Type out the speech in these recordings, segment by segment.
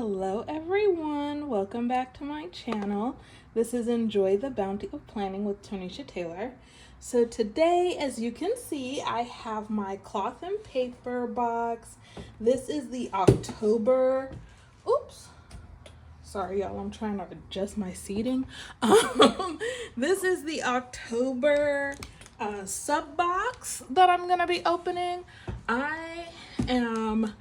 Hello everyone, welcome back to my channel. This is Enjoy the Bounty of Planning with Tonisha Taylor. So today, as you can see, I have my cloth and paper box. This is the October, sorry y'all, I'm trying to adjust my seating. This is the October sub box that I'm gonna be opening. I am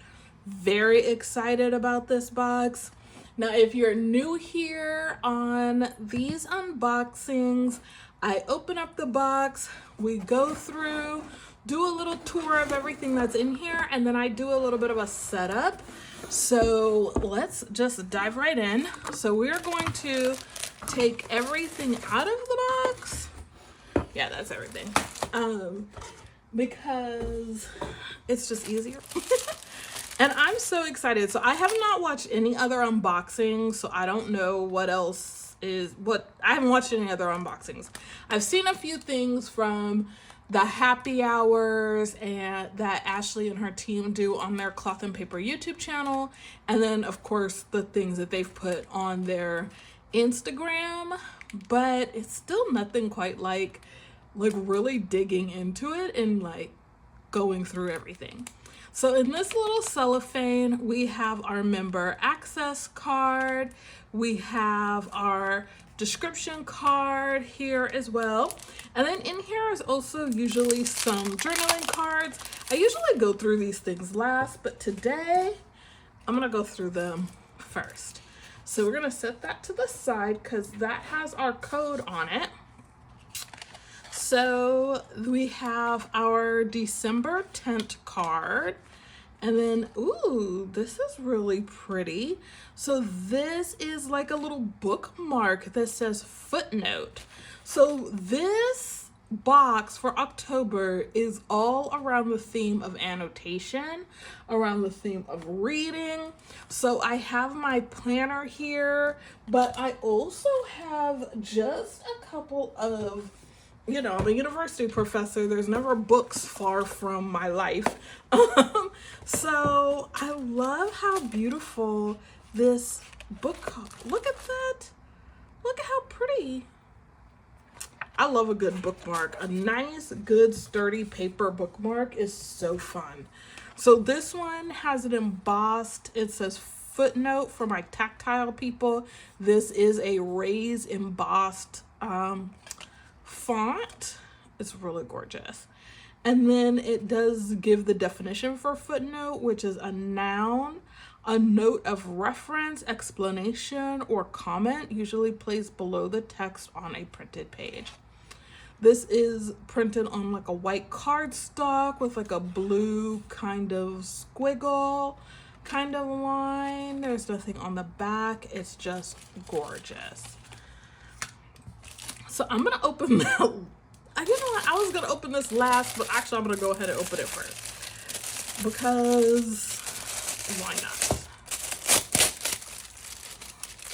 very excited about this box. Now, if you're new here on these unboxings, I open up the box, we go through, do a little tour of everything that's in here, and then I do a little bit of a setup. So let's just dive right in. So we're going to take everything out of the box. Yeah, that's everything. Because it's just easier. And I'm so excited. So I have not watched any other unboxings, so I don't know what else is I haven't watched any other unboxings. I've seen a few things from the happy hours and that Ashley and her team do on their cloth and paper YouTube channel. And then of course the things that they've put on their Instagram, but it's still nothing quite like really digging into it and like going through everything. So in this little cellophane, we have our member access card. We have our description card here as well. And then in here is also usually some journaling cards. I usually go through these things last, but today I'm gonna go through them first. So we're gonna set that to the side because that has our code on it. So we have our December 10th card, and then, ooh, this is really pretty. So this is like a little bookmark that says footnote. So this box for October is all around the theme of annotation, around the theme of reading. So I have my planner here, but I also have just a couple of, you know, I'm a university professor. There's never books far from my life. So I love how beautiful this book, look at that. Look at how pretty. I love a good bookmark. A nice, good, sturdy paper bookmark is so fun. So this one has it embossed. It says footnote for my tactile people. This is a raised embossed font. It's really gorgeous. And then it does give the definition for footnote, which is a noun, a note of reference, explanation, or comment, usually placed below the text on a printed page. This is printed on like a white cardstock with like a blue kind of squiggle kind of line. There's nothing on the back. It's just gorgeous. So I'm gonna open that. You know what? I was gonna open this last, but actually I'm gonna go ahead and open it first because why not?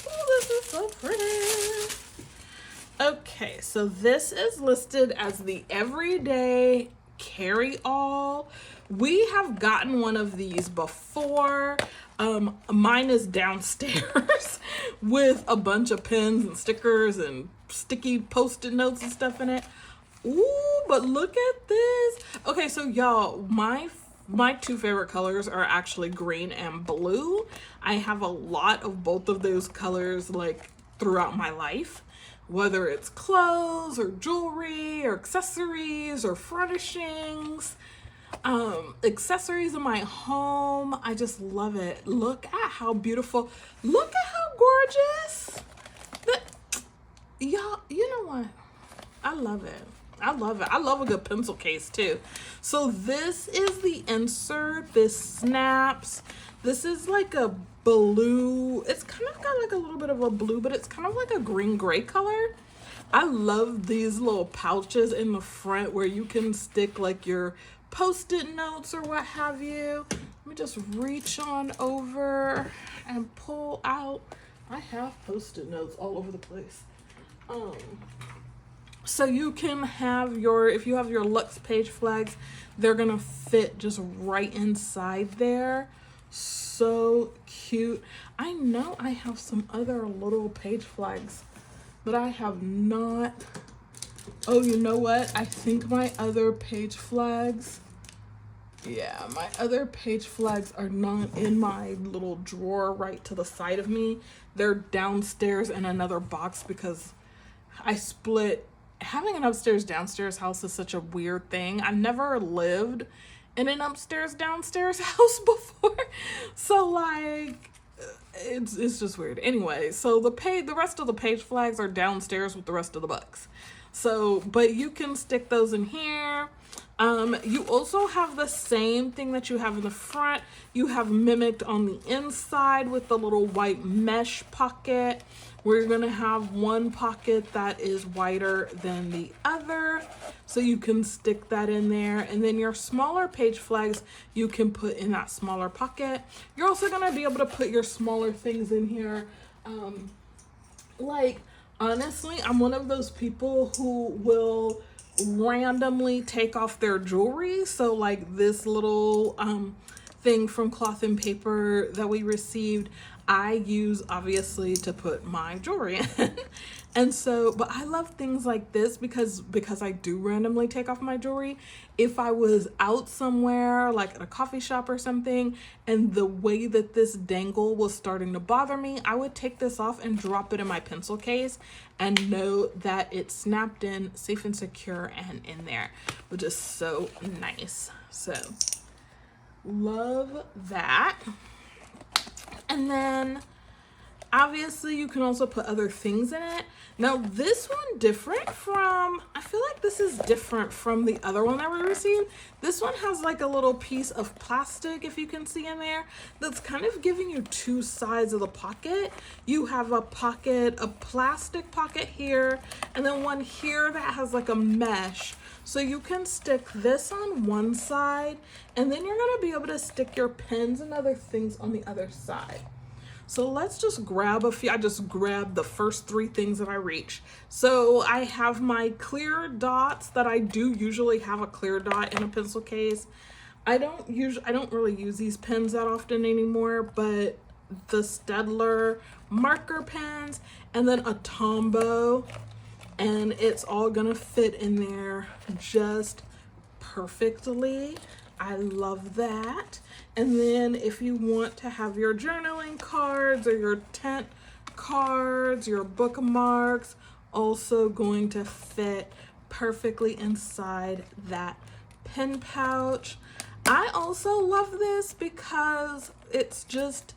Oh, this is so pretty. Okay, so this is listed as the everyday carry-all. We have gotten one of these before. Mine is downstairs with a bunch of pens and stickers and sticky post-it notes and stuff in it. Ooh, but look at this. Okay, so y'all, my two favorite colors are actually green and blue. I have a lot of both of those colors like throughout my life, whether it's clothes or jewelry or accessories or furnishings. Accessories in my home. I just love it. Look at how beautiful. Look at how gorgeous. Y'all, you know what? I love it. I love it. I love a good pencil case too. So this is the insert. This snaps. This is like a blue. It's kind of got like a little bit of a blue, but it's kind of like a green gray color. I love these little pouches in the front where you can stick like your post-it notes or what have you. Let me just reach on over and pull out. I have post-it notes all over the place. So you can have if you have your Lux page flags, they're gonna fit just right inside there. So cute. I know I have some other little page flags, but I have not. Oh, you know what? I think my other page flags, yeah, my other page flags are not in my little drawer right to the side of me. They're downstairs in another box because I split. Having an upstairs downstairs house is such a weird thing. I've never lived in an upstairs downstairs house before. So like it's just weird. Anyway, so the rest of the page flags are downstairs with the rest of the books. So, but you can stick those in here. You also have the same thing that you have in the front. You have mimicked on the inside with the little white mesh pocket, where you're gonna have one pocket that is wider than the other. So you can stick that in there. And then your smaller page flags, you can put in that smaller pocket. You're also gonna be able to put your smaller things in here. Like, honestly, I'm one of those people who will randomly take off their jewelry. So like this little thing from Cloth and Paper that we received, I use obviously to put my jewelry in. And so, but I love things like this because I do randomly take off my jewelry. If I was out somewhere, like at a coffee shop or something, and the way that this dangle was starting to bother me, I would take this off and drop it in my pencil case and know that it's snapped in, safe and secure, and in there, which is so nice. So, love that. And then obviously you can also put other things in it. Now this one different from, I feel like this is different from the other one that we received. This one has like a little piece of plastic, if you can see in there, that's kind of giving you two sides of the pocket. You have a pocket, a plastic pocket here, and then one here that has like a mesh. So you can stick this on one side, and then you're gonna be able to stick your pens and other things on the other side. So let's just grab a few. I just grabbed the first three things that I reach. So I have my clear dots that I do usually have a clear dot in a pencil case. I don't really use these pens that often anymore, but the Staedtler marker pens and then a Tombow, and it's all gonna fit in there just perfectly. I love that. And then if you want to have your journaling cards or your tent cards, your bookmarks, also going to fit perfectly inside that pen pouch. I also love this because it's just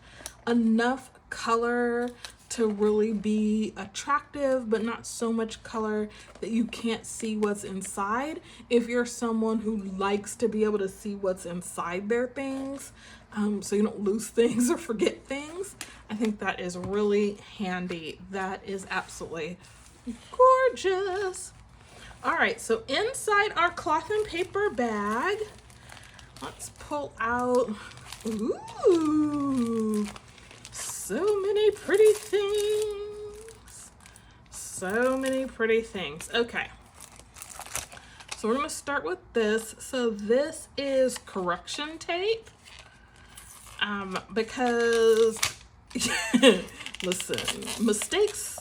enough color to really be attractive, but not so much color that you can't see what's inside. If you're someone who likes to be able to see what's inside their things, so you don't lose things or forget things, I think that is really handy. That is absolutely gorgeous. All right, so inside our Cloth and Paper bag, let's pull out, ooh, so many pretty things. So many pretty things. Okay. So we're going to start with this. So this is correction tape. Because listen, mistakes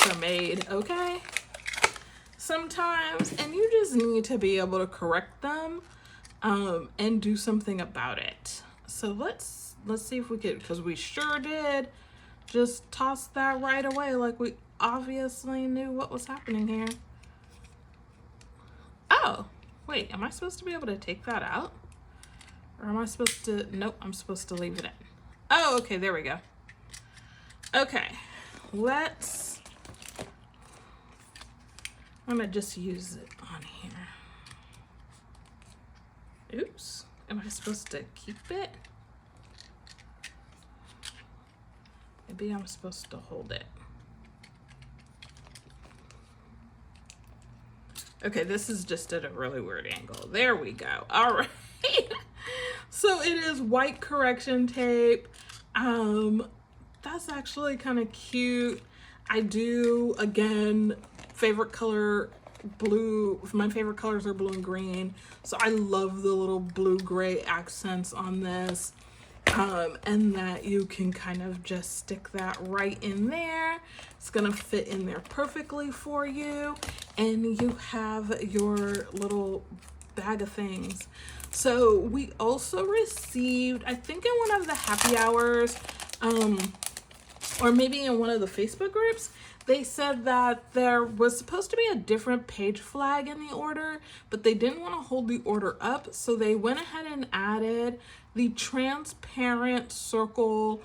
are made, okay? Sometimes, and you just need to be able to correct them and do something about it. So let's see if we could, because we sure did just toss that right away, like we obviously knew what was happening here. Oh, wait, am I supposed to be able to take that out? Or am I supposed to, nope, I'm supposed to leave it in. Oh, okay, there we go. Okay, I'm gonna just use it on here. Oops, am I supposed to keep it? Maybe I'm supposed to hold it. Okay, this is just at a really weird angle. There we go. All right. So it is white correction tape. That's actually kind of cute. I do, again, favorite color, blue. My favorite colors are blue and green. So I love the little blue-gray accents on this. And that you can kind of just stick that right in there. It's gonna fit in there perfectly for you, and you have your little bag of things. So we also received, I think in one of the happy hours, or maybe in one of the Facebook groups, they said that there was supposed to be a different page flag in the order, but they didn't want to hold the order up, so they went ahead and added the transparent circle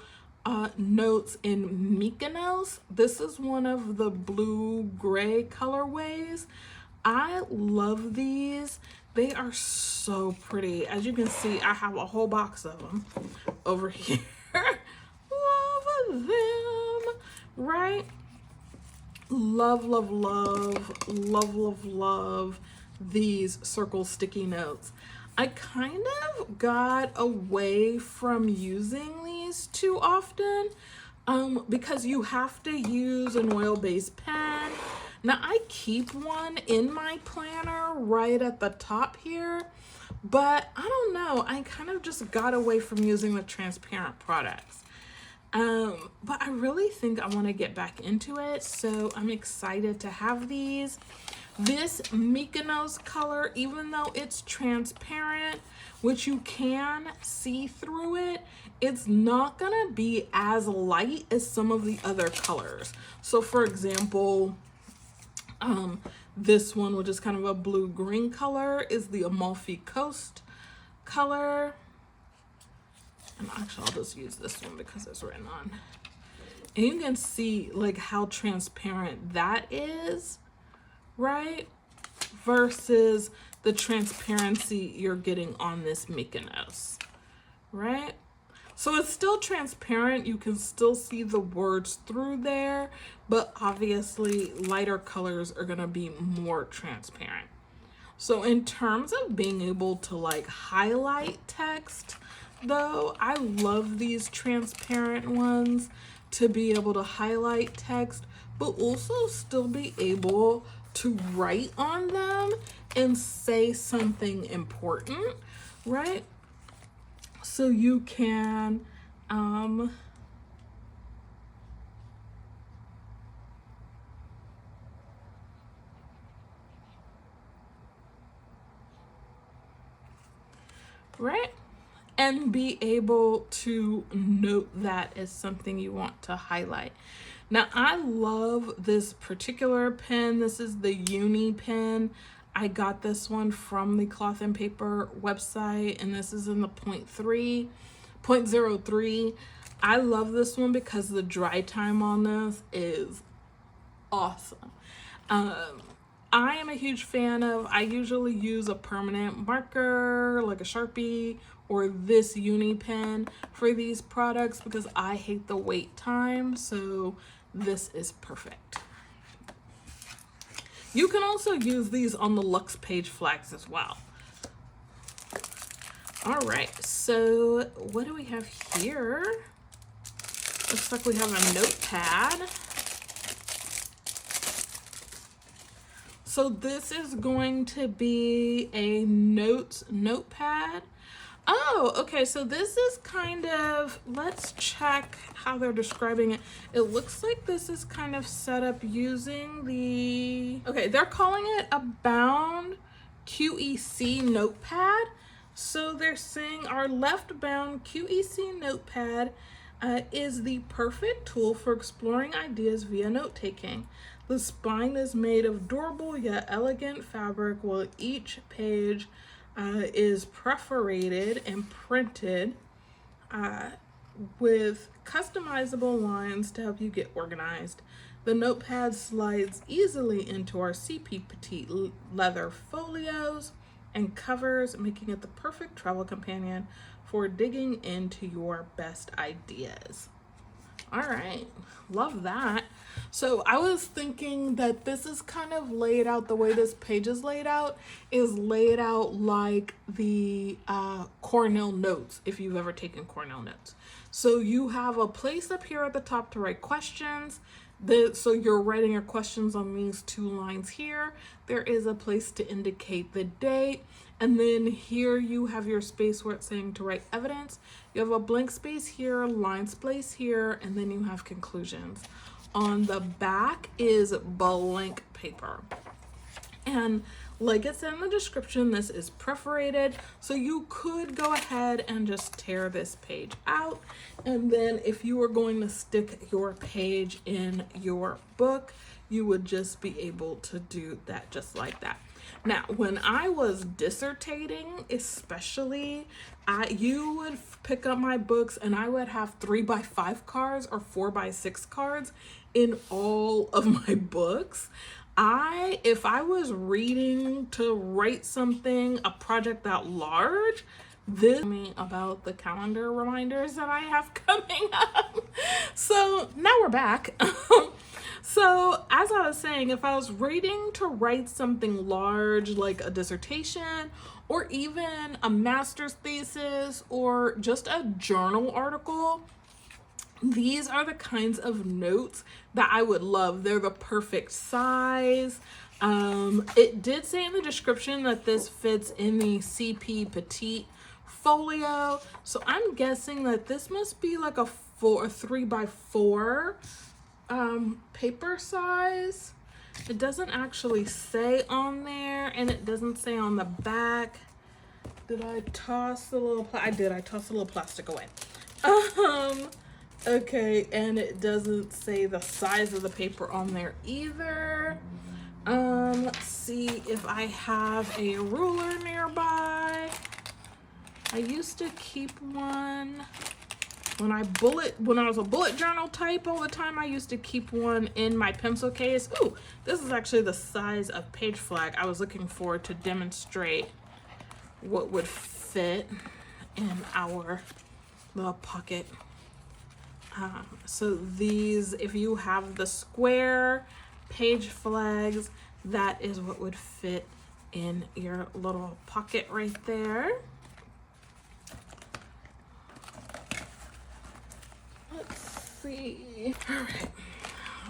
notes in Mykonos. This is one of the blue-gray colorways. I love these. They are so pretty. As you can see, I have a whole box of them over here. Love them, right? Love, love, love, love, love, love these circle sticky notes. I kind of got away from using these too often because you have to use an oil-based pen. Now I keep one in my planner right at the top here, but I don't know, I kind of just got away from using the transparent products. But I really think I want to get back into it, so I'm excited to have these. This Mykonos color, even though it's transparent, which you can see through it, it's not gonna be as light as some of the other colors. So for example, this one, which is kind of a blue-green color, is the Amalfi Coast color. And actually, I'll just use this one because it's written on. And you can see like how transparent that is, right? Versus the transparency you're getting on this Mykonos, right? So it's still transparent. You can still see the words through there, but obviously lighter colors are gonna be more transparent. So in terms of being able to like highlight text, though, I love these transparent ones to be able to highlight text, but also still be able to write on them and say something important, right? So you can right? And be able to note that as something you want to highlight. Now, I love this particular pen. This is the Uni pen. I got this one from the Cloth and Paper website, and this is in the 0.03. I love this one because the dry time on this is awesome. I am a huge fan of, I usually use a permanent marker like a Sharpie or this Uni pen for these products because I hate the wait time, so this is perfect. You can also use these on the Luxe page flags as well. All right, so what do we have here? Looks like we have a notepad. So this is going to be a notepad. Oh, okay, so this is kind of, let's check how they're describing it. It looks like this is kind of set up using the, okay, they're calling it a bound QEC notepad. So they're saying our left bound QEC notepad is the perfect tool for exploring ideas via note-taking. The spine is made of durable yet elegant fabric, while each page is perforated and printed with customizable lines to help you get organized. The notepad slides easily into our CP Petite leather folios and covers, making it the perfect travel companion for digging into your best ideas. All right, love that. So I was thinking that this is kind of laid out, the way this page is laid out is laid out like the Cornell notes, if you've ever taken Cornell notes. So you have a place up here at the top to write questions. So you're writing your questions on these 2 lines here. There is a place to indicate the date. And then here you have your space where it's saying to write evidence. You have a blank space here, line space here, and then you have conclusions. On the back is blank paper. And like it said in the description, this is perforated, so you could go ahead and just tear this page out. And then if you were going to stick your page in your book, you would just be able to do that just like that. Now, when I was dissertating, especially, you would pick up my books and I would have 3x5 cards or 4x6 cards in all of my books. If I was reading to write something, a project that large, this me about the calendar reminders that I have coming up. So now we're back. So as I was saying, if I was reading to write something large like a dissertation or even a master's thesis or just a journal article, these are the kinds of notes that I would love. They're the perfect size. It did say in the description that this fits in the CP Petite folio. So I'm guessing that this must be like a 3x4 paper size. It doesn't actually say on there, and it doesn't say on the back. Did I toss the little, I did, I tossed the little plastic away. Okay, and it doesn't say the size of the paper on there either. Let's see if I have a ruler nearby. I used to keep one when I was a bullet journal type all the time. I used to keep one in my pencil case. Ooh, this is actually the size of page flag I was looking for to demonstrate what would fit in our little pocket. So these, if you have the square page flags, that is what would fit in your little pocket right there. Let's see. All right.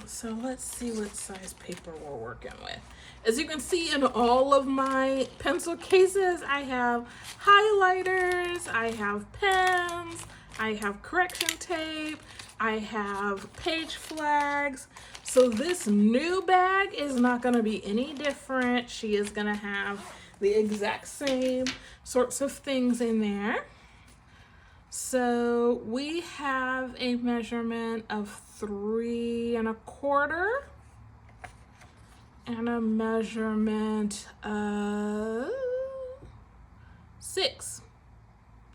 So let's see what size paper we're working with. As you can see in all of my pencil cases, I have highlighters, I have pens, I have correction tape, I have page flags. So this new bag is not going to be any different. She is going to have the exact same sorts of things in there. So we have a measurement of 3 1/4 and a measurement of 6.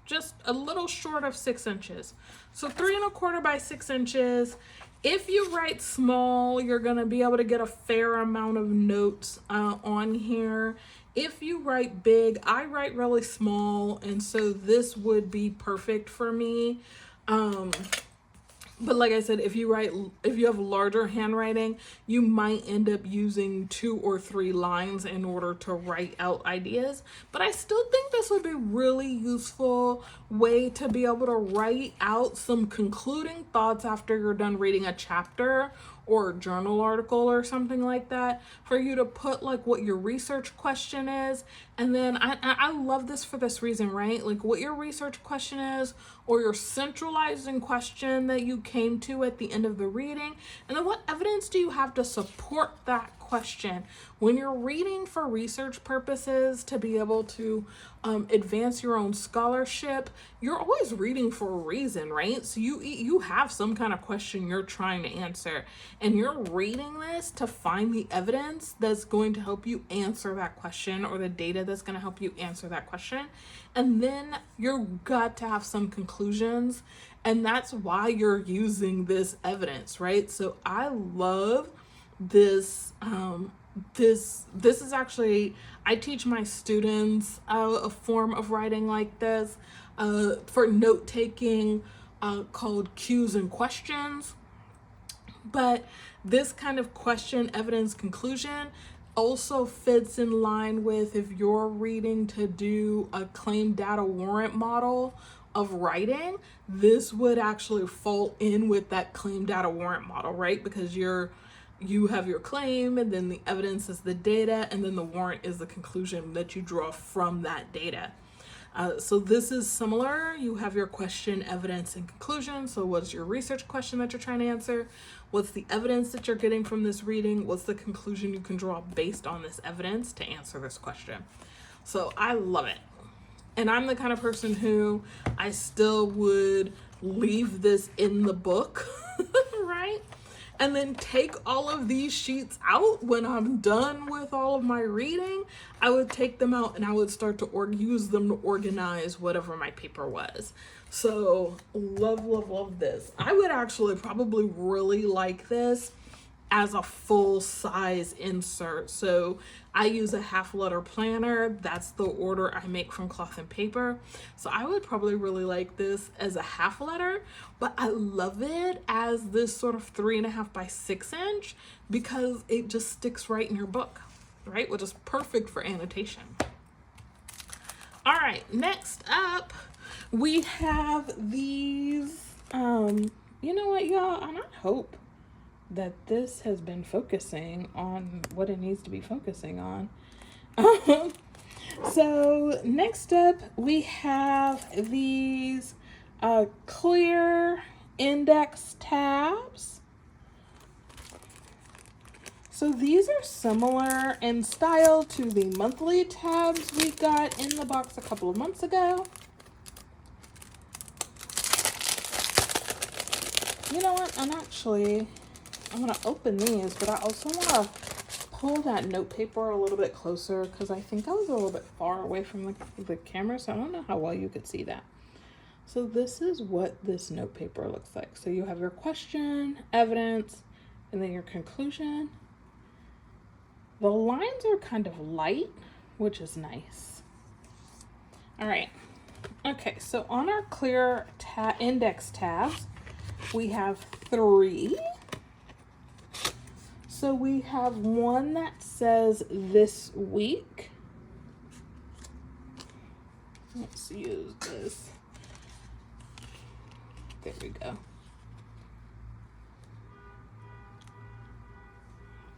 Just a little short of 6 inches. So 3 1/4 by 6 inches. If you write small, you're gonna be able to get a fair amount of notes on here. If you write big, I write really small, and so this would be perfect for me. But like I said, if you have larger handwriting, you might end up using 2 or 3 lines in order to write out ideas. But I still think this would be a really useful way to be able to write out some concluding thoughts after you're done reading a chapter or a journal article or something like that, for you to put like what your research question is. And then I love this for this reason, right? Like what your research question is, or your centralizing question that you came to at the end of the reading. And then what evidence do you have to support that question? When you're reading for research purposes to be able to advance your own scholarship, you're always reading for a reason, right? So you have some kind of question you're trying to answer, and you're reading this to find the evidence that's going to help you answer that question, or the data that's going to help you answer that question. And then you've got to have some conclusions, and that's why you're using this evidence, right? So I love this. This is actually, I teach my students a form of writing like this for note taking called cues and questions. But this kind of question, evidence, conclusion also fits in line with if you're reading to do a claim data warrant model of writing, this would actually fall in with that claim data warrant model, right? Because you have your claim, and then the evidence is the data, and then the warrant is the conclusion that you draw from that data. So this is similar. You have your question, evidence, and conclusion. So what's your research question that you're trying to answer? What's the evidence that you're getting from this reading? What's the conclusion you can draw based on this evidence to answer this question? So I love it. And I'm the kind of person who I still would leave this in the book, right? And then take all of these sheets out when I'm done with all of my reading. I would take them out and I would start to use them to organize whatever my paper was. So love, love, love this. I would actually probably really like this as a full size insert. So I use a half letter planner. That's the order I make from Cloth and Paper. So I would probably really like this as a half letter, but I love it as this sort of 3.5 by 6 inch because it just sticks right in your book, right? Which is perfect for annotation. All right, next up, we have these, you know what, y'all, and I hope that this has been focusing on what it needs to be focusing on. So next up, we have these clear index tabs. So these are similar in style to the monthly tabs we got in the box a couple of months ago. You know what? I'm going to open these, but I also want to pull that note paper a little bit closer because I think I was a little bit far away from the camera, so I don't know how well you could see that. So this is what this note paper looks like. So you have your question, evidence, and then your conclusion. The lines are kind of light, which is nice. All right. Okay, so on our clear index tabs, we have 3. So we have one that says this week. Let's use this. There we go.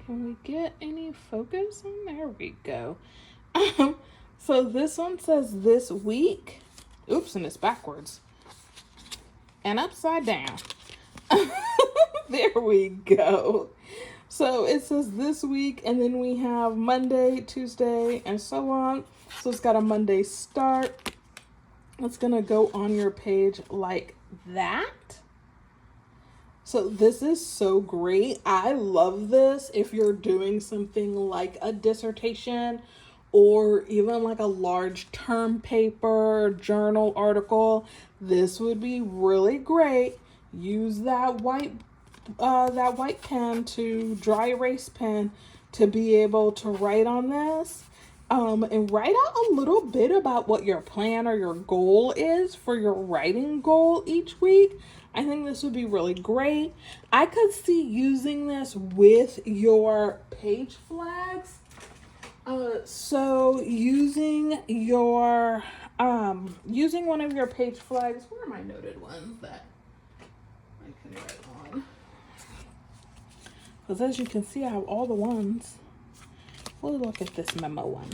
Can we get any focus on? There we go. So this one says this week. Oops, and it's backwards. And upside down. There we go. So it says this week, and then we have Monday, Tuesday, and so on. So it's got a Monday start. It's going to go on your page like that. So this is so great. I love this if you're doing something like a dissertation or even like a large term paper, journal article. This would be really great. Use that white pen to dry erase pen to be able to write on this, and write out a little bit about what your plan or your goal is for your writing goal each week. I think this would be really great. I could see using this with your page flags. So using one of your page flags, where are my noted ones that I can write on? Because as you can see, I have all the ones. We'll look at this memo one.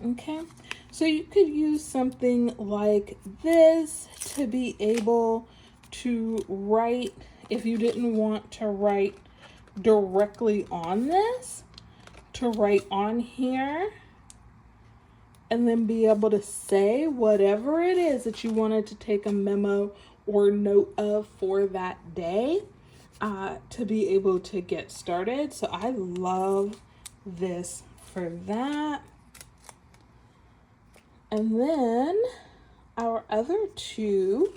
Okay, so you could use something like this to be able to write, if you didn't want to write directly on this, to write on here, and then be able to say whatever it is that you wanted to take a memo or note of for that day, to be able to get started. So I love this for that. And then our other 2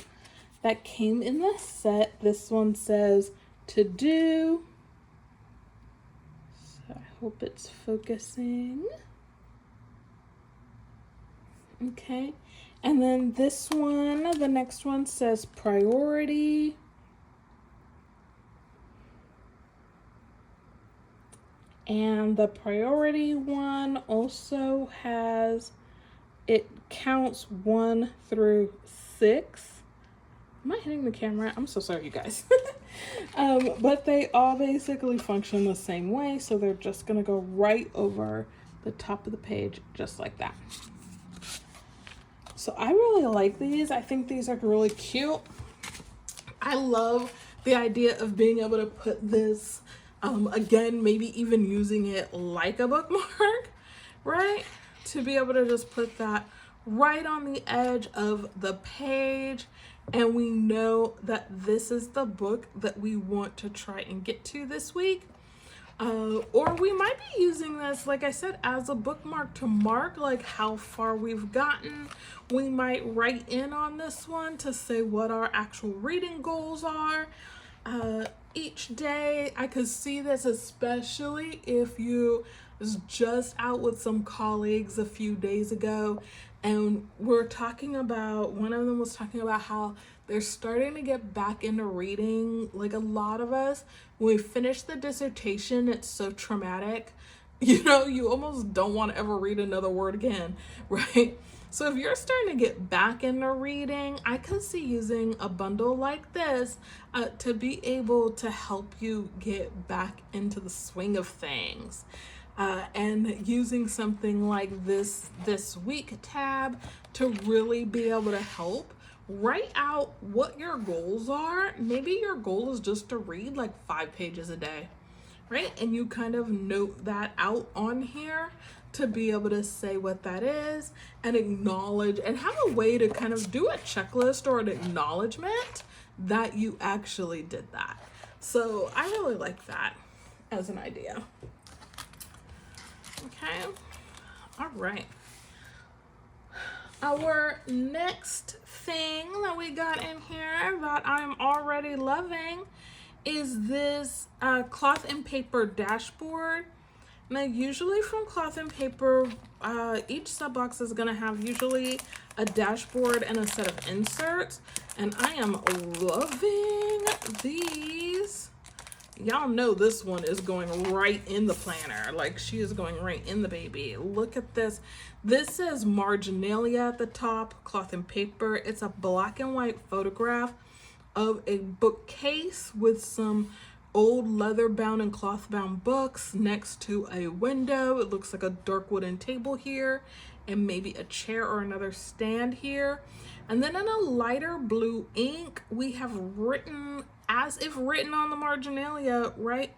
that came in the set, this one says to do. So I hope it's focusing. Okay. And then this one, the next one says priority. And the priority one also has it counts 1 through 6. Am I hitting the camera? I'm so sorry, you guys. But they all basically function the same way, so they're just gonna go right over the top of the page, just like that. So I really like these. I think these are really cute. I love the idea of being able to put this, again, maybe even using it like a bookmark, right? To be able to just put that right on the edge of the page, and we know that this is the book that we want to try and get to this week. Or we might be using this, like I said, as a bookmark to mark like how far we've gotten. We might write in on this one to say what our actual reading goals are each day. I could see this especially if you was just out with some colleagues a few days ago, and we're talking about, one of them was talking about how they're starting to get back into reading. Like a lot of us, when we finish the dissertation, it's so traumatic. You know, you almost don't want to ever read another word again, right? So if you're starting to get back into reading, I could see using a bundle like this to be able to help you get back into the swing of things. And using something like this week tab to really be able to help write out what your goals are. Maybe your goal is just to read like 5 pages a day, right? And you kind of note that out on here to be able to say what that is and acknowledge and have a way to kind of do a checklist or an acknowledgement that you actually did that. So I really like that as an idea. Okay, all right. Our next thing that we got in here that I'm already loving is this cloth and paper dashboard. Now, usually from cloth and paper, each sub box is gonna have usually a dashboard and a set of inserts, and I am loving these. Y'all know this one is going right in the planner. Like, she is going right in the baby. Look at this. This says Marginalia at the top, cloth and paper. It's a black and white photograph of a bookcase with some old leather bound and cloth bound books next to a window. It looks like a dark wooden table here and maybe a chair or another stand here. And then in a lighter blue ink, we have written, as if written on the Marginalia, right?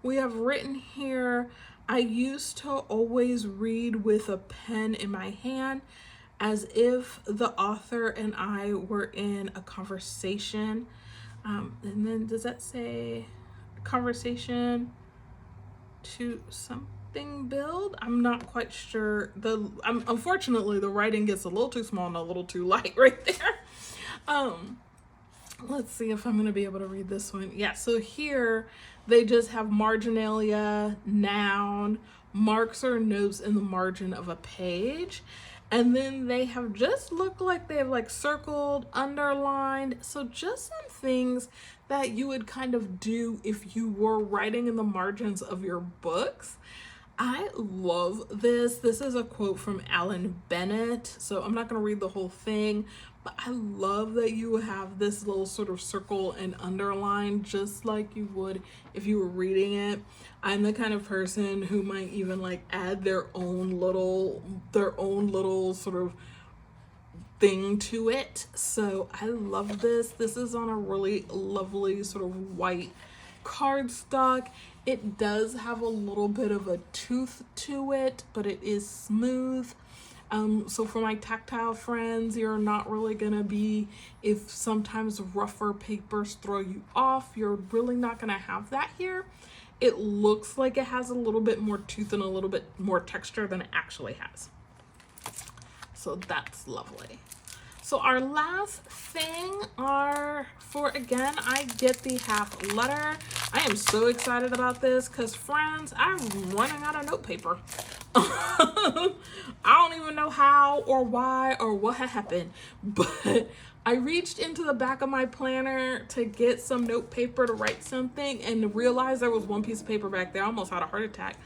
We have written here, I used to always read with a pen in my hand, as if the author and I were in a conversation. And then does that say conversation to something build? I'm not quite sure. Unfortunately, the writing gets a little too small and a little too light right there. Let's see if I'm going to be able to read this one. Yeah, so here they just have Marginalia, noun, marks or notes in the margin of a page. And then they have just looked like they have like circled, underlined. So just some things that you would kind of do if you were writing in the margins of your books. I love this. This is a quote from Alan Bennett. So I'm not going to read the whole thing, but I love that you have this little sort of circle and underline just like you would if you were reading it. I'm the kind of person who might even like add their own little sort of thing to it. So I love this. This is on a really lovely sort of white cardstock. It does have a little bit of a tooth to it, but it is smooth. So for my tactile friends, you're not really gonna be, if sometimes rougher papers throw you off, you're really not gonna have that here. It looks like it has a little bit more tooth and a little bit more texture than it actually has. So that's lovely. So our last thing are for, again, I get the half letter. I am so excited about this because, friends, I'm running out of note paper. I don't even know how or why or what happened, but I reached into the back of my planner to get some note paper to write something and realized there was one piece of paper back there. I almost had a heart attack.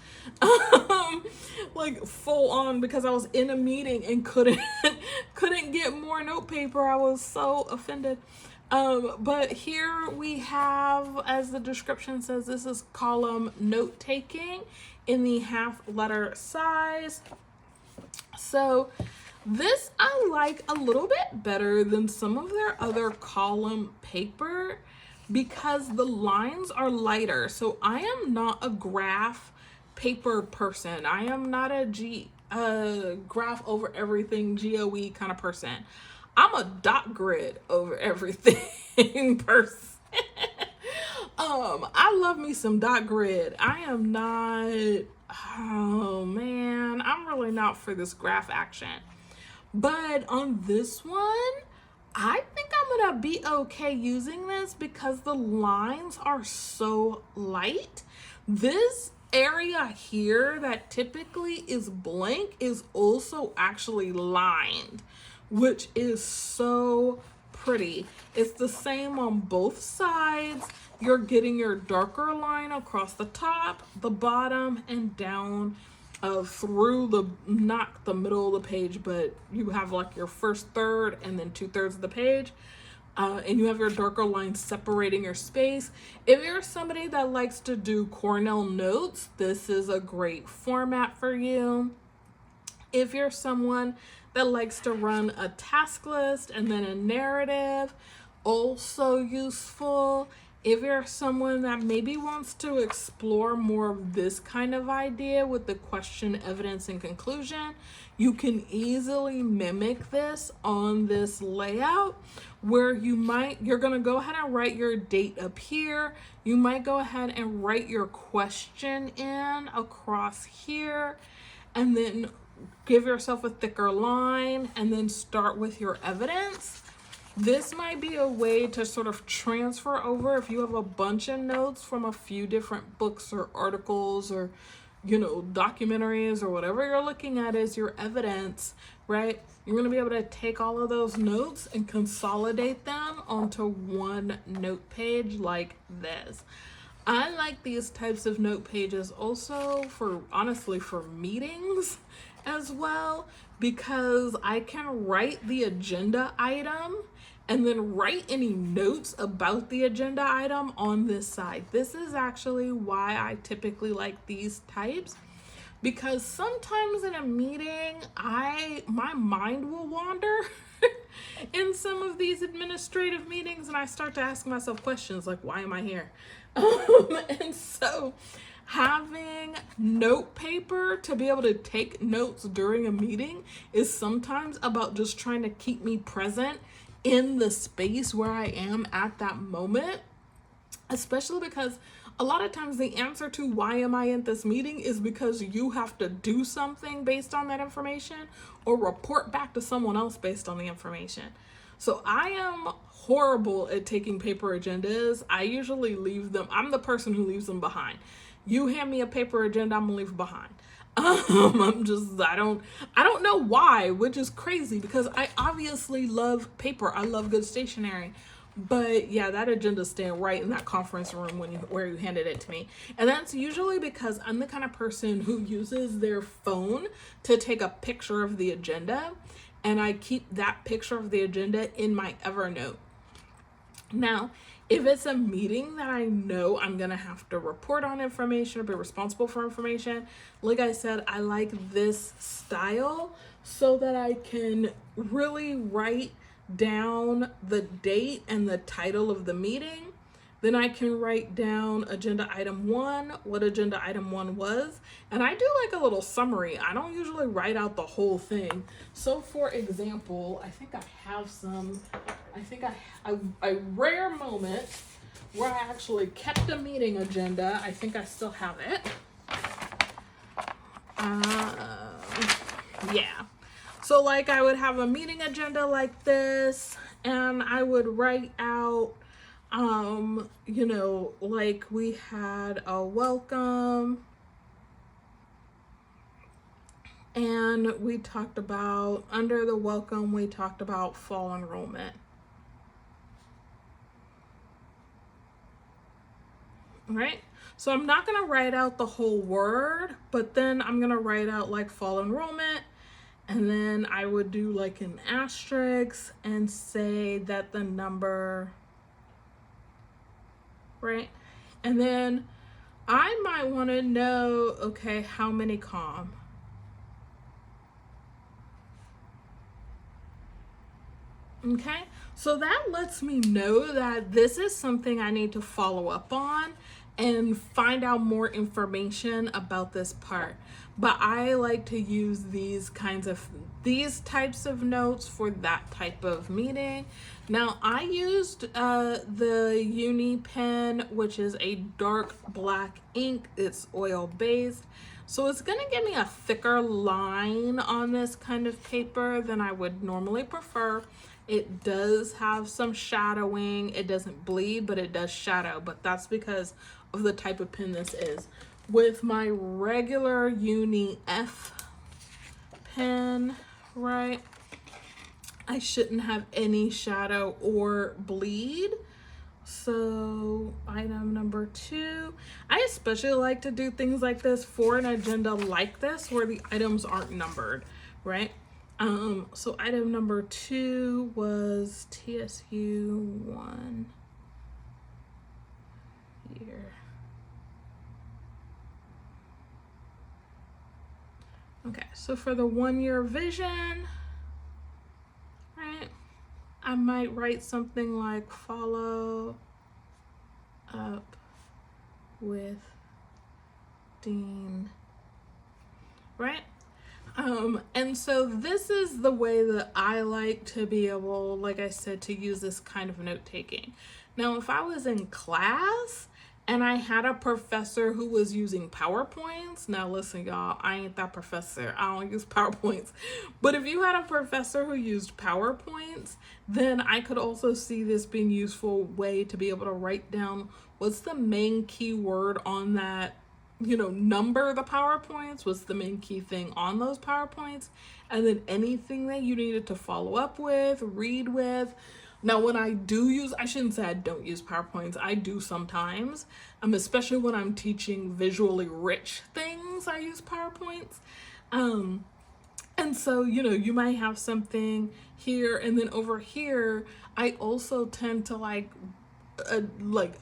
Like full on, because I was in a meeting and couldn't get more note paper. I was so offended. But here we have, as the description says, this is column note taking in the half letter size. So this I like a little bit better than some of their other column paper because the lines are lighter. So I am not a graph paper person. I am not a graph over everything GOE kind of person. I'm a dot grid over everything person. I love me some dot grid. I am not, oh man, I'm really not for this graph action. But on this one, I think I'm gonna be okay using this because the lines are so light. This area here that typically is blank is also actually lined, which is so pretty. It's the same on both sides. You're getting your darker line across the top, the bottom, and down through the, not the middle of the page, but you have like your first third and then 2/3 of the page. And you have your darker lines separating your space. If you're somebody that likes to do Cornell notes, this is a great format for you. If you're someone that likes to run a task list and then a narrative, also useful. If you're someone that maybe wants to explore more of this kind of idea with the question, evidence, and conclusion, you can easily mimic this on this layout where you're going to go ahead and write your date up here. You might go ahead and write your question in across here, and then give yourself a thicker line and then start with your evidence. This might be a way to sort of transfer over if you have a bunch of notes from a few different books or articles or, you know, documentaries or whatever you're looking at as your evidence, right? You're going to be able to take all of those notes and consolidate them onto one note page like this. I like these types of note pages also for, honestly, for meetings as well, because I can write the agenda item and then write any notes about the agenda item on this side. This is actually why I typically like these types, because sometimes in a meeting, my mind will wander in some of these administrative meetings, and I start to ask myself questions like, why am I here? And so having note paper to be able to take notes during a meeting is sometimes about just trying to keep me present in the space where I am at that moment, especially because a lot of times the answer to why am I at this meeting is because you have to do something based on that information or report back to someone else based on the information. So I am horrible at taking paper agendas. I usually leave them. I'm the person who leaves them behind. You hand me a paper agenda, I'm gonna leave it behind. I don't know why, which is crazy because I obviously love paper. I love good stationery. But yeah, that agenda's staying right in that conference room where you handed it to me. And that's usually because I'm the kind of person who uses their phone to take a picture of the agenda, and I keep that picture of the agenda in my Evernote. Now, if it's a meeting that I know I'm going to have to report on information or be responsible for information, like I said, I like this style so that I can really write down the date and the title of the meeting. Then I can write down agenda item 1, what agenda item 1 was, and I do like a little summary. I don't usually write out the whole thing. So for example, I think I have a rare moment where I actually kept a meeting agenda. I think I still have it. Yeah. So like I would have a meeting agenda like this, and I would write out, you know, like we had a welcome, and we talked about, under the welcome, we talked about fall enrollment. right? So I'm not gonna write out the whole word, but then I'm gonna write out like fall enrollment, and then I would do like an asterisk and say that the number, right? And then I might want to know, okay, how many com? Okay, so that lets me know that this is something I need to follow up on and find out more information about this part. But I like to use these types of notes for that type of meeting. Now I used the Uni pen, which is a dark black ink. It's oil based. So it's gonna give me a thicker line on this kind of paper than I would normally prefer. It does have some shadowing. It doesn't bleed, but it does shadow, but that's because of the type of pen this is. With my regular Uni F pen, right, I shouldn't have any shadow or bleed. So item number 2, I especially like to do things like this for an agenda like this where the items aren't numbered, right? So item number 2 was TSU 1 here. Okay, so for the 1-year vision, right, I might write something like follow up with Dean, right? And so this is the way that I like to be able, like I said, to use this kind of note taking. Now, if I was in class and I had a professor who was using PowerPoints, now listen, y'all, I ain't that professor. I don't use PowerPoints. But if you had a professor who used PowerPoints, then I could also see this being a useful way to be able to write down what's the main keyword on that, number the PowerPoints, what's the main key thing on those PowerPoints, and then anything that you needed to follow up with, read with. Now, when I do use, I shouldn't say I don't use PowerPoints, I do sometimes, especially when I'm teaching visually rich things, I use PowerPoints. And so, you might have something here, and then over here, I also tend to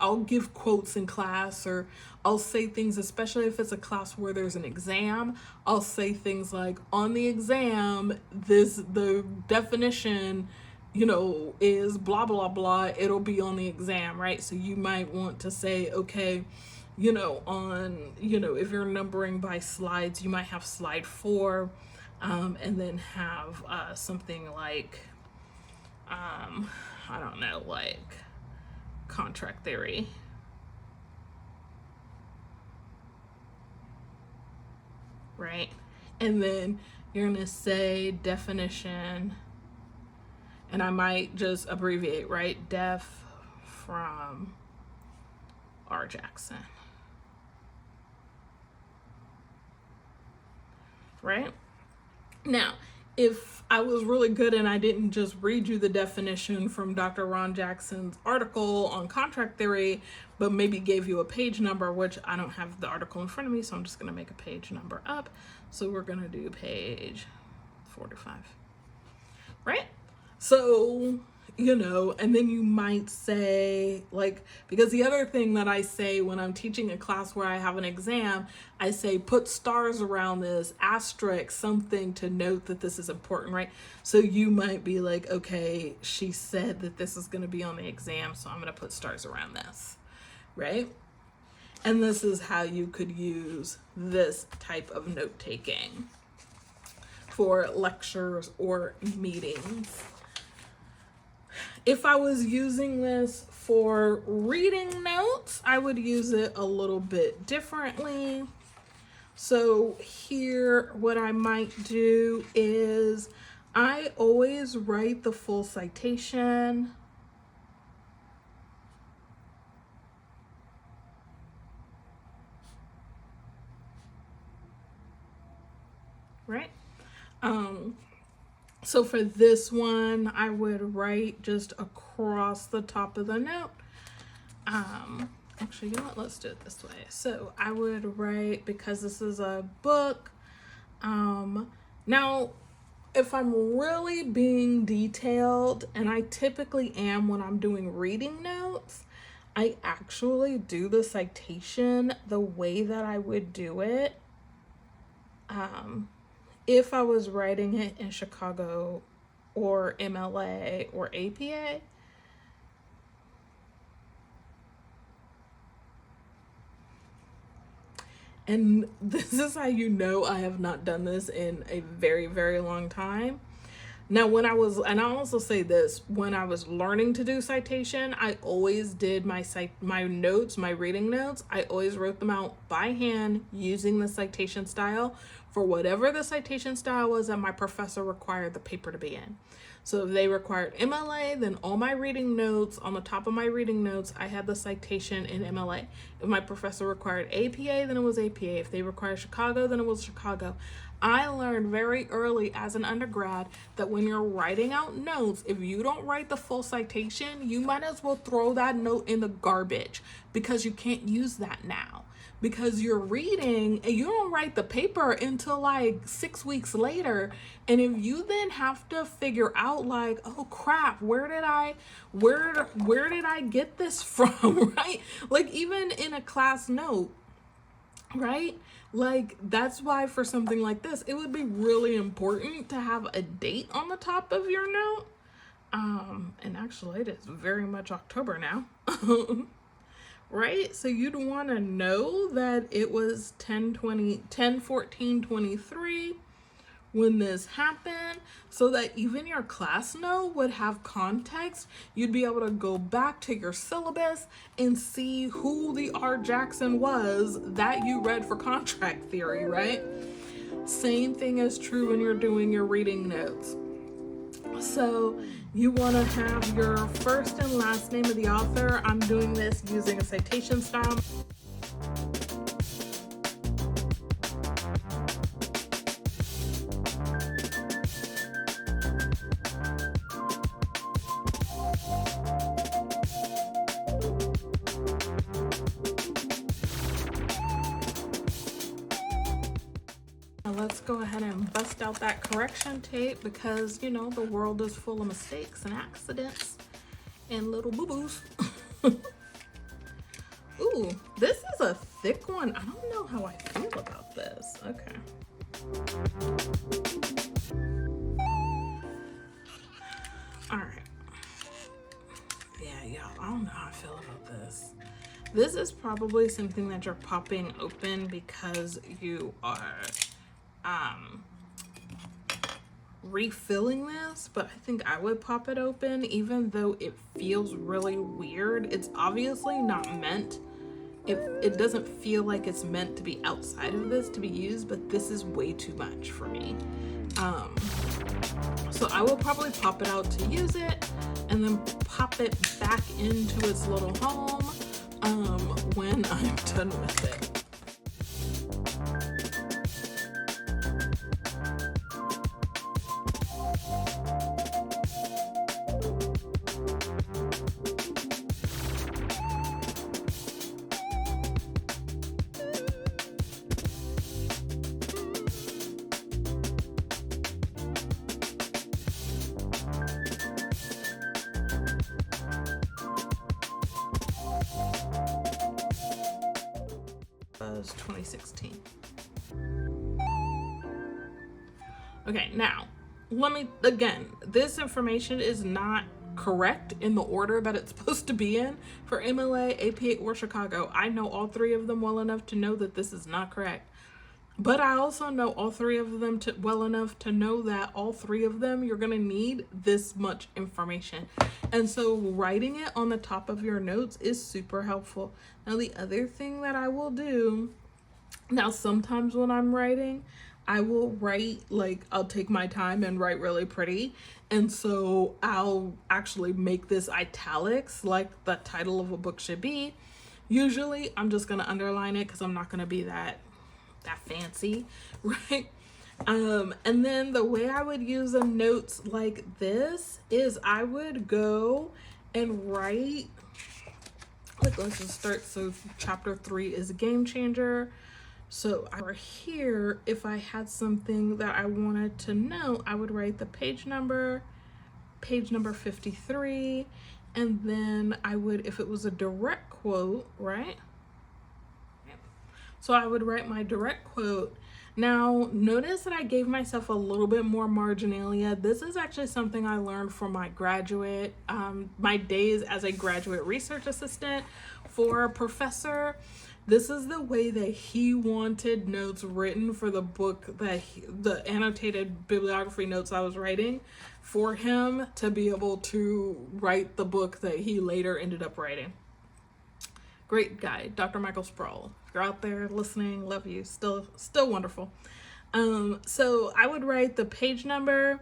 I'll give quotes in class, or I'll say things, especially if it's a class where there's an exam, I'll say things like, on the exam, the definition, is blah, blah, blah, it'll be on the exam, right? So you might want to say, okay, if you're numbering by slides, you might have slide 4, and then have something like, I don't know, like contract theory. Right? And then you're going to say definition, and I might just abbreviate, right? Def from R. Jackson. Right? Now, if I was really good and I didn't just read you the definition from Dr. Ron Jackson's article on contract theory, but maybe gave you a page number, which I don't have the article in front of me, so I'm just going to make a page number up. So we're going to do page 45, right? So, and then you might say, because the other thing that I say when I'm teaching a class where I have an exam, I say put stars around this, asterisk, something to note that this is important, right? So you might be like, okay, she said that this is going to be on the exam, so I'm going to put stars around this, right? And this is how you could use this type of note taking for lectures or meetings. If I was using this for reading notes, I would use it a little bit differently. So here, what I might do is I always write the full citation. Right? So for this one, I would write just across the top of the note. Actually, you know what? Let's do it this way. So I would write, because this is a book. Now, if I'm really being detailed, and I typically am when I'm doing reading notes, I actually do the citation the way that I would do it if I was writing it in Chicago or MLA or APA. And this is how you know I have not done this in a very, very long time. Now, and I'll also say this, when I was learning to do citation, I always did my notes, my reading notes, I always wrote them out by hand using the citation style for whatever the citation style was that my professor required the paper to be in. So if they required MLA, then all my reading notes, on the top of my reading notes, I had the citation in MLA. If my professor required APA, then it was APA. If they required Chicago, then it was Chicago. I learned very early as an undergrad that when you're writing out notes, if you don't write the full citation, you might as well throw that note in the garbage, because you can't use that now. Because you're reading and you don't write the paper until like 6 weeks later. And if you then have to figure out like, oh crap, where did I get this from, right? Like even in a class note, right? Like that's why for something like this, it would be really important to have a date on the top of your note. And actually it is very much October now. Right? So you'd want to know that it was 10/14/23 when this happened, so that even your class note would have context. You'd be able to go back to your syllabus and see who the R. Jackson was that you read for contract theory, right? Same thing is true when you're doing your reading notes. So you want to have your first and last name of the author. I'm doing this using a citation style. Let's go ahead and bust out that correction tape, because you know the world is full of mistakes and accidents and little boo-boos. Ooh, this is a thick one. I don't know how I feel about this. Okay. All right. Yeah, y'all, I don't know how I feel about this. This is probably something that you're popping open because you are refilling this, but I think I would pop it open even though it feels really weird. It's obviously not meant, it doesn't feel like it's meant to be outside of this to be used, but this is way too much for me. So I will probably pop it out to use it and then pop it back into its little home when I'm done with it. Was 2016. Okay, now let me again, this information is not correct in the order that it's supposed to be in for MLA, APA, or Chicago. I know all three of them well enough to know that this is not correct. But I also know all three of them well enough to know that all three of them, you're going to need this much information. And so writing it on the top of your notes is super helpful. Now, the other thing that I will do, now sometimes when I'm writing, I will write, like, I'll take my time and write really pretty. And so I'll actually make this italics like the title of a book should be. Usually I'm just going to underline it because I'm not going to be that fancy, right? And then the way I would use a notes like this is I would go and write quick. Let's just start. So chapter 3 is a game changer. So here, if I had something that I wanted to know, I would write the page number 53, and then I would, if it was a direct quote, right? So I would write my direct quote. Now, notice that I gave myself a little bit more marginalia. This is actually something I learned from my graduate, my days as a graduate research assistant for a professor. This is the way that he wanted notes written for the book, that the annotated bibliography notes I was writing for him to be able to write the book that he later ended up writing. Great guy, Dr. Michael Sproul. If you're out there listening, love you. Still wonderful. So I would write the page number,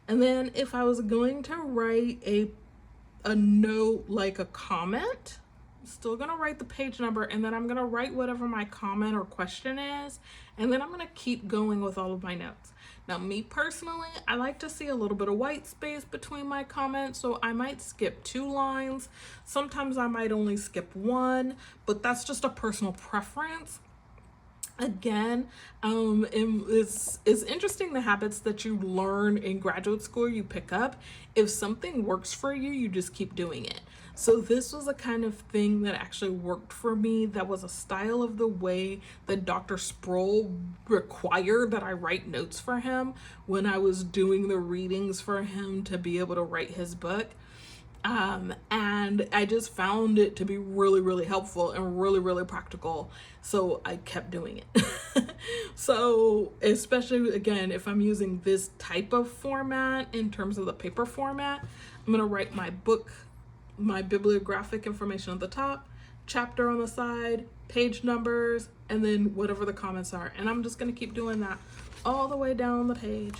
and then if I was going to write a note, like a comment, I'm still gonna write the page number, and then I'm gonna write whatever my comment or question is, and then I'm gonna keep going with all of my notes. Now, me personally, I like to see a little bit of white space between my comments, so I might skip 2 lines. Sometimes I might only skip 1, but that's just a personal preference. Again, it's interesting the habits that you learn in graduate school you pick up. If something works for you, you just keep doing it. So this was a kind of thing that actually worked for me. That was a style of the way that Dr. Sproul required that I write notes for him when I was doing the readings for him to be able to write his book. And I just found it to be really, really helpful and really, really practical. So I kept doing it. So especially, again, if I'm using this type of format in terms of the paper format, I'm going to write my book, my bibliographic information at the top, chapter on the side, page numbers, and then whatever the comments are. And I'm just going to keep doing that all the way down the page.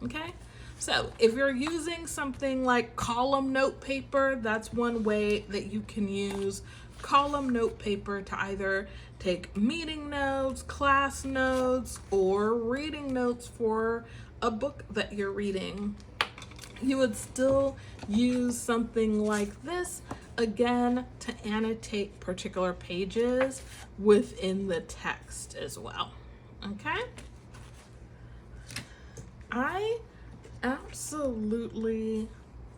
Okay? So if you're using something like column note paper, that's one way that you can use column note paper to either take meeting notes, class notes, or reading notes for a book that you're reading. You would still use something like this, again, to annotate particular pages within the text as well. Okay? I absolutely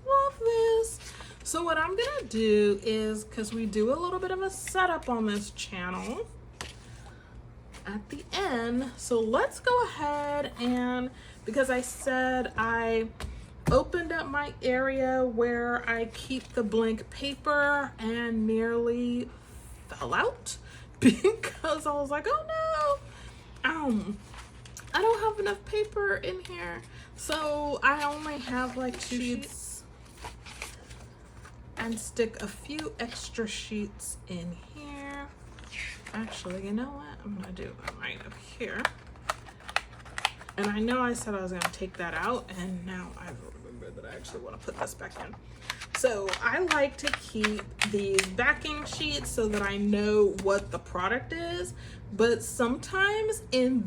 love this. So what I'm gonna do is, because we do a little bit of a setup on this channel at the end, so let's go ahead and, because I said I opened up my area where I keep the blank paper and nearly fell out because I was like, oh no, I don't have enough paper in here. So I only have like 2 sheets, and stick a few extra sheets in here. Actually, you know what? I'm gonna do right up here. And I know I said I was gonna take that out, and now I remember that I actually wanna put this back in. So I like to keep these backing sheets so that I know what the product is, but sometimes in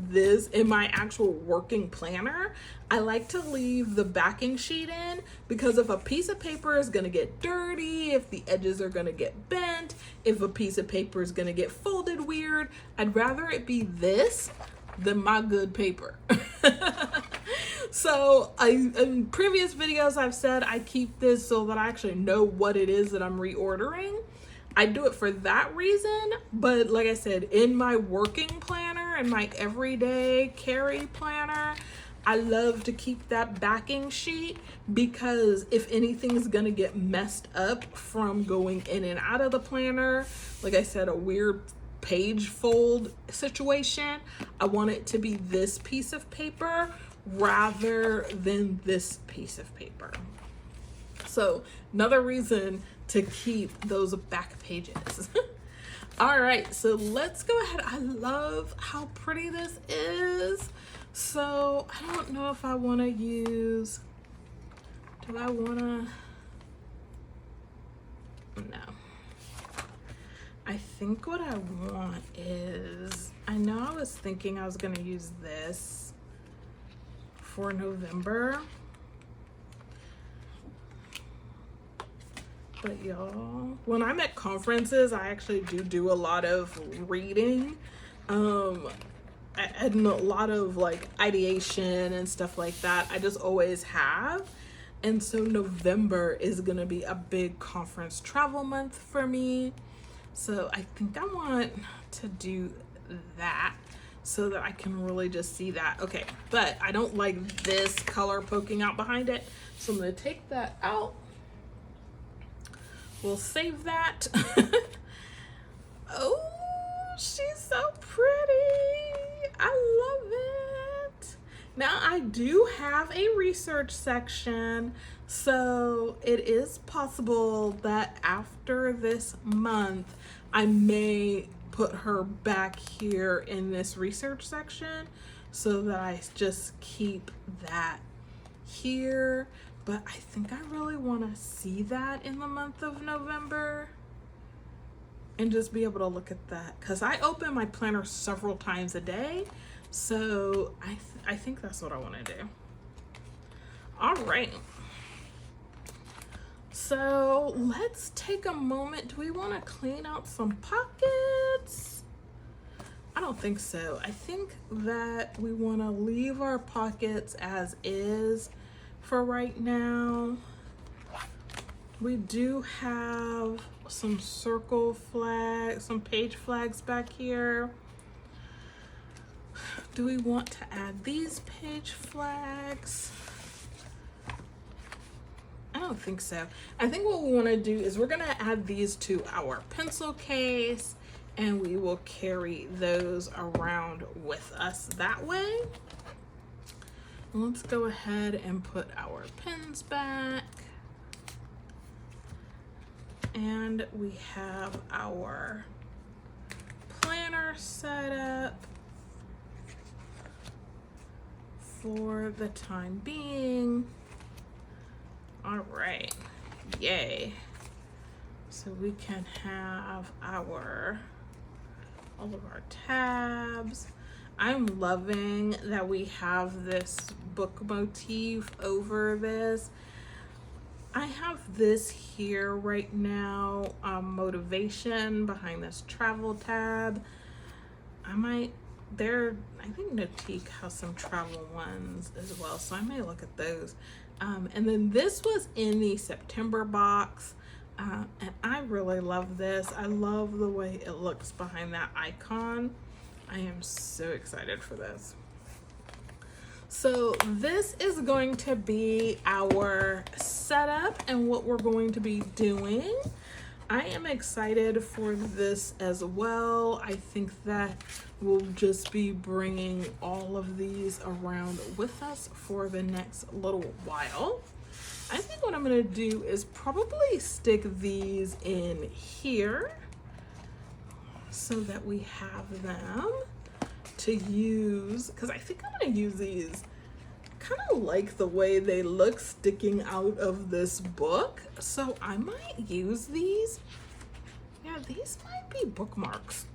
my actual working planner, I like to leave the backing sheet in, because if a piece of paper is gonna get dirty, if the edges are gonna get bent, if a piece of paper is gonna get folded weird, I'd rather it be this than my good paper. So in previous videos I've said I keep this so that I actually know what it is that I'm reordering. I do it for that reason, but like I said, in my working planner and my everyday carry planner, I love to keep that backing sheet, because if anything's gonna get messed up from going in and out of the planner, like I said, a weird page fold situation, I want it to be this piece of paper rather than this piece of paper. So another reason to keep those back pages. All right, so let's go ahead. I love how pretty this is. So I don't know if I want to use, do I want to, no. I think what I want is, I know I was thinking I was going to use this for November. But y'all, when I'm at conferences, I actually do a lot of reading. And a lot of like ideation and stuff like that. I just always have. And so November is gonna be a big conference travel month for me. So I think I want to do that so that I can really just see that. Okay, but I don't like this color poking out behind it. So I'm gonna take that out. We'll save that. Oh, she's so pretty. I love it. Now I do have a research section, so it is possible that after this month, I may put her back here in this research section so that I just keep that here. But I think I really want to see that in the month of November and just be able to look at that, because I open my planner several times a day. So I think that's what I want to do. All right. So let's take a moment. Do we want to clean out some pockets? I don't think so. I think that we want to leave our pockets as is for right now. We do have some circle flags, some page flags back here. Do we want to add these page flags? I don't think so. I think what we want to do is we're going to add these to our pencil case, and we will carry those around with us that way. Let's go ahead and put our pens back. And we have our planner set up for the time being. All right, yay. So we can have all of our tabs. I'm loving that we have this book motif over this. I have this here right now, motivation behind this travel tab. I think NOTIQ has some travel ones as well, so I may look at those. And then this was in the September box, and I really love this. I love the way it looks behind that icon. I am so excited for this. So this is going to be our setup and what we're going to be doing. I am excited for this as well. I think that we'll just be bringing all of these around with us for the next little while. I think what I'm going to do is probably stick these in here so that we have them to use, because I think I'm going to use these. Kind of like the way they look sticking out of this book, so I might use these. Yeah, these might be bookmarks.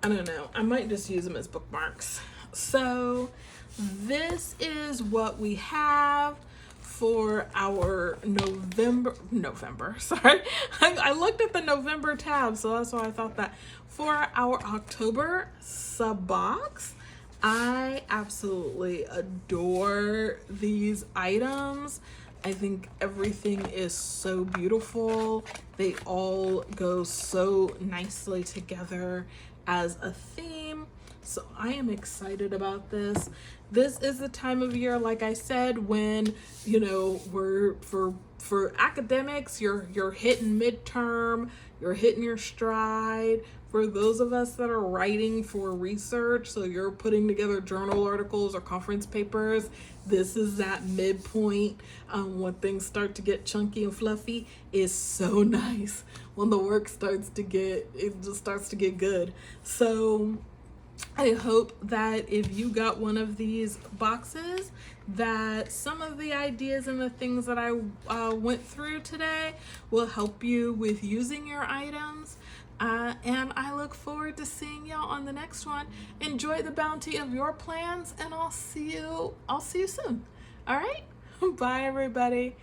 I don't know, I might just use them as bookmarks. So this is what we have for our November, sorry. I looked at the November tab, so that's why I thought that. For our October sub box, I absolutely adore these items. I think everything is so beautiful. They all go so nicely together as a theme. So I am excited about this. This is the time of year, like I said, when, you know, we're for academics, you're hitting midterm, you're hitting your stride. For those of us that are writing for research, so you're putting together journal articles or conference papers, this is that midpoint when things start to get chunky and fluffy. Is so nice when the work starts to get good. So I hope that if you got one of these boxes, that some of the ideas and the things that I went through today will help you with using your items. And I look forward to seeing y'all on the next one. Enjoy the bounty of your plans, and I'll see you soon. All right? Bye, everybody.